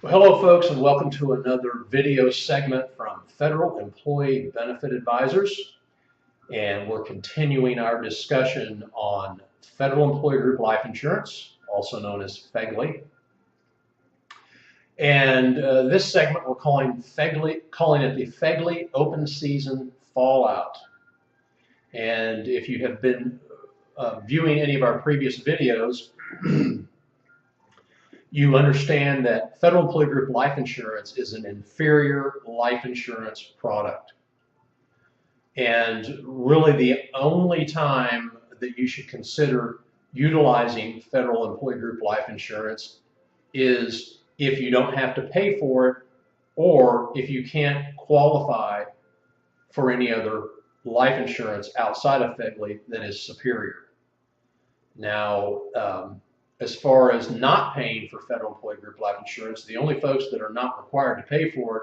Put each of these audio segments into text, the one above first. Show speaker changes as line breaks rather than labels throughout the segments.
Well, hello, folks, and welcome to another video segment from Federal Employee Benefit Advisors. And we're continuing our discussion on Federal Employee Group Life Insurance, also known as FEGLI. And this segment we're calling it the FEGLI Open Season Fallout. And if you have been viewing any of our previous videos, you understand that Federal Employee Group Life Insurance is an inferior life insurance product. And really the only time that you should consider utilizing Federal Employee Group Life Insurance is if you don't have to pay for it or if you can't qualify for any other life insurance outside of FEGLI that is superior. Now, as far as not paying for Federal Employee Group Life Insurance, the only folks that are not required to pay for it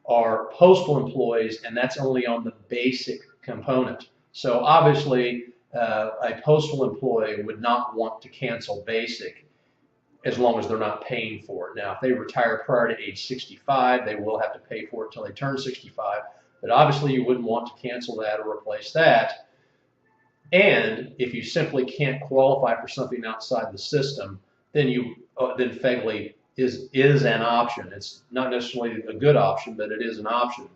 are postal employees, and that's only on the basic component. So obviously, a postal employee would not want to cancel basic as long as they're not paying for it. Now, if they retire prior to age 65, they will have to pay for it until they turn 65. But obviously, you wouldn't want to cancel that or replace that. And if you simply can't qualify for something outside the system, then FEGLI is an option. It's not necessarily a good option, but it is an option.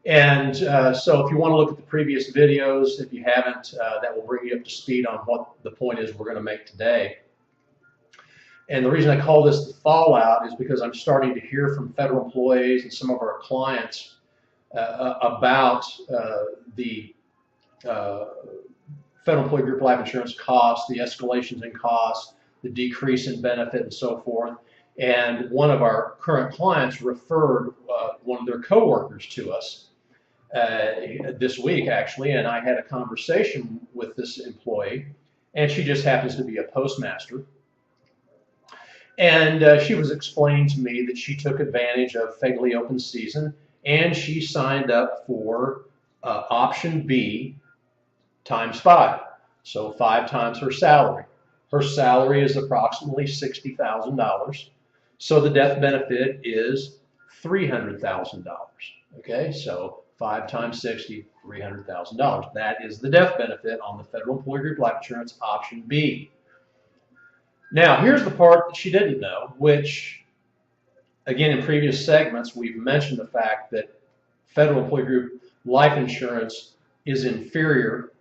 And so if you want to look at the previous videos, if you haven't, that will bring you up to speed on what the point is we're going to make today. And the reason I call this the fallout is because I'm starting to hear from federal employees and some of our clients about the Federal Employee Group Life Insurance costs, the escalations in costs, the decrease in benefit, and so forth. And one of our current clients referred one of their coworkers to us this week, actually, and I had a conversation with this employee, and she just happens to be a postmaster. And she was explaining to me that she took advantage of FEGLI Open Season, and she signed up for option B times 5, so 5 times her salary. Her salary is approximately $60,000, so the death benefit is $300,000. Okay, so 5 times 60, $300,000. That is the death benefit on the Federal Employee Group Life Insurance option B. Now, here's the part that she didn't know, which, again, in previous segments, we've mentioned the fact that Federal Employee Group Life Insurance is inferior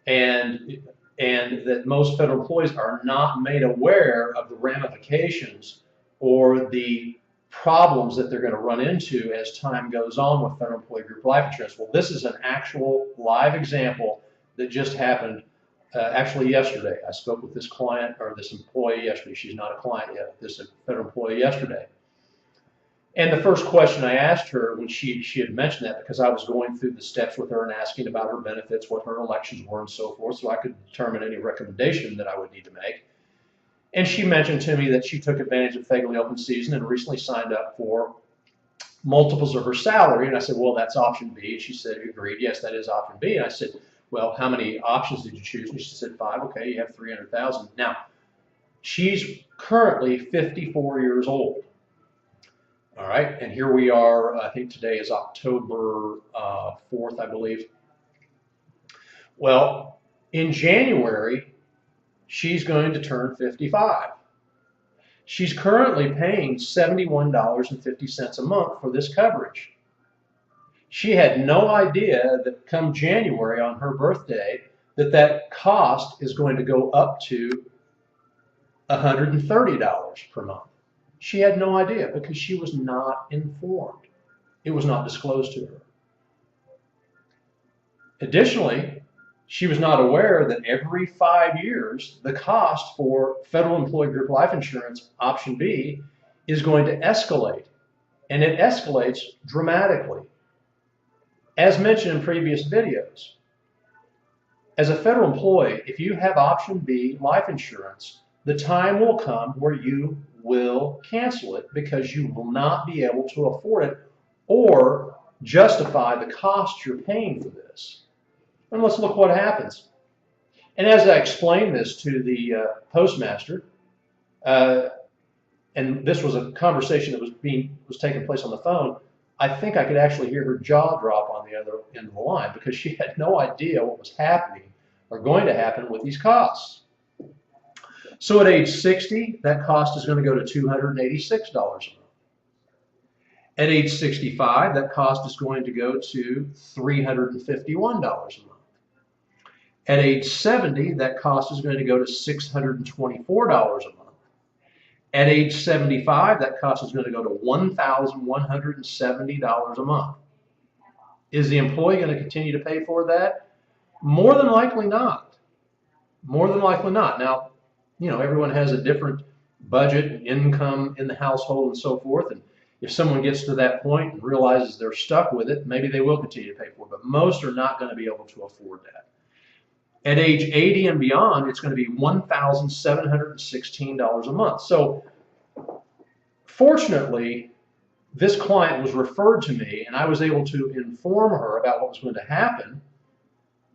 and that most federal employees are not made aware of the ramifications or the problems that they're going to run into as time goes on with Federal Employee Group Life Insurance. Well, this is an actual live example that just happened actually yesterday. I spoke with this client or this employee yesterday. She's not a client yet. This is a federal employee yesterday. And the first question I asked her when she had mentioned that, because I was going through the steps with her and asking about her benefits, what her elections were and so forth, so I could determine any recommendation that I would need to make. And she mentioned to me that she took advantage of FEGLI Open Season and recently signed up for multiples of her salary. And I said, well, that's option B. And she said, agreed, yes, that is option B. And I said, well, how many options did you choose? And she said, 5. Okay, you have 300,000. Now, she's currently 54 years old. All right, and here we are, I think today is October 4th, I believe. Well, in January, she's going to turn 55. She's currently paying $71.50 a month for this coverage. She had no idea that come January on her birthday that cost is going to go up to $130 per month. She had no idea because she was not informed. It was not disclosed to her. Additionally, she was not aware that every 5 years, the cost for Federal Employee Group Life Insurance, option B, is going to escalate. And it escalates dramatically. As mentioned in previous videos, as a federal employee, if you have option B life insurance, the time will come where you will cancel it because you will not be able to afford it or justify the cost you're paying for this. And let's look what happens. And as I explained this to the postmaster, and this was a conversation that was taking place on the phone, I think I could actually hear her jaw drop on the other end of the line because she had no idea what was happening or going to happen with these costs. So at age 60, that cost is going to go to $286 a month. At age 65, that cost is going to go to $351 a month. At age 70, that cost is going to go to $624 a month. At age 75, that cost is going to go to $1,170 a month. Is the employee going to continue to pay for that? More than likely not. More than likely not. Now, everyone has a different budget and income in the household and so forth. And if someone gets to that point and realizes they're stuck with it, maybe they will continue to pay for it. But most are not going to be able to afford that. At age 80 and beyond, it's going to be $1,716 a month. So fortunately, this client was referred to me, and I was able to inform her about what was going to happen.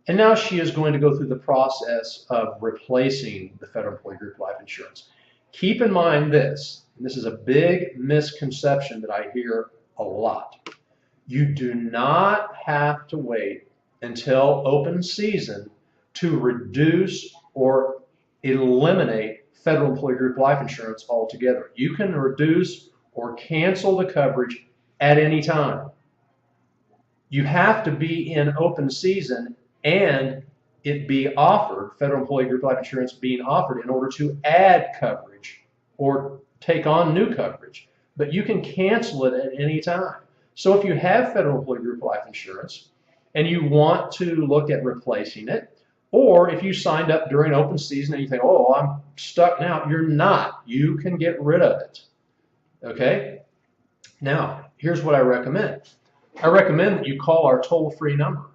And now she is going to go through the process of replacing the federal employee group life insurance. Keep in mind this, and this is a big misconception that I hear a lot. You do not have to wait until open season to reduce or eliminate federal employee group life insurance altogether. You can reduce or cancel the coverage at any time. You have to be in open season and it be offered, federal employee group life insurance being offered in order to add coverage or take on new coverage. But you can cancel it at any time. So if you have federal employee group life insurance and you want to look at replacing it, or if you signed up during open season and you think, oh, I'm stuck now, you're not. You can get rid of it. Okay? Now, here's what I recommend. I recommend that you call our toll-free number.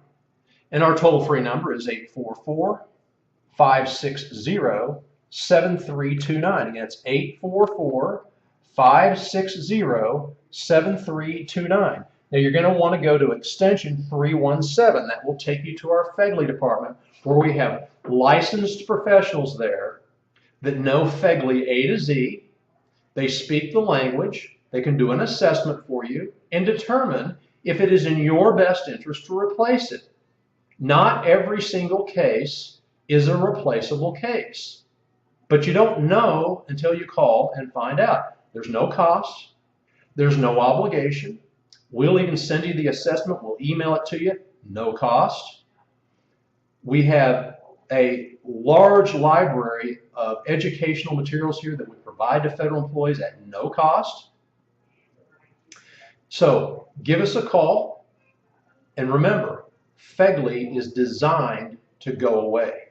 And our toll-free number is 844-560-7329. Again, it's 844-560-7329. Now, you're going to want to go to extension 317. That will take you to our FEGLI department, where we have licensed professionals there that know FEGLI A to Z. They speak the language. They can do an assessment for you and determine if it is in your best interest to replace it. Not every single case is a replaceable case, but you don't know until you call and find out. There's no cost. There's no obligation. We'll even send you the assessment. We'll email it to you. No cost. We have a large library of educational materials here that we provide to federal employees at no cost. So give us a call, and remember, FEGLI is designed to go away.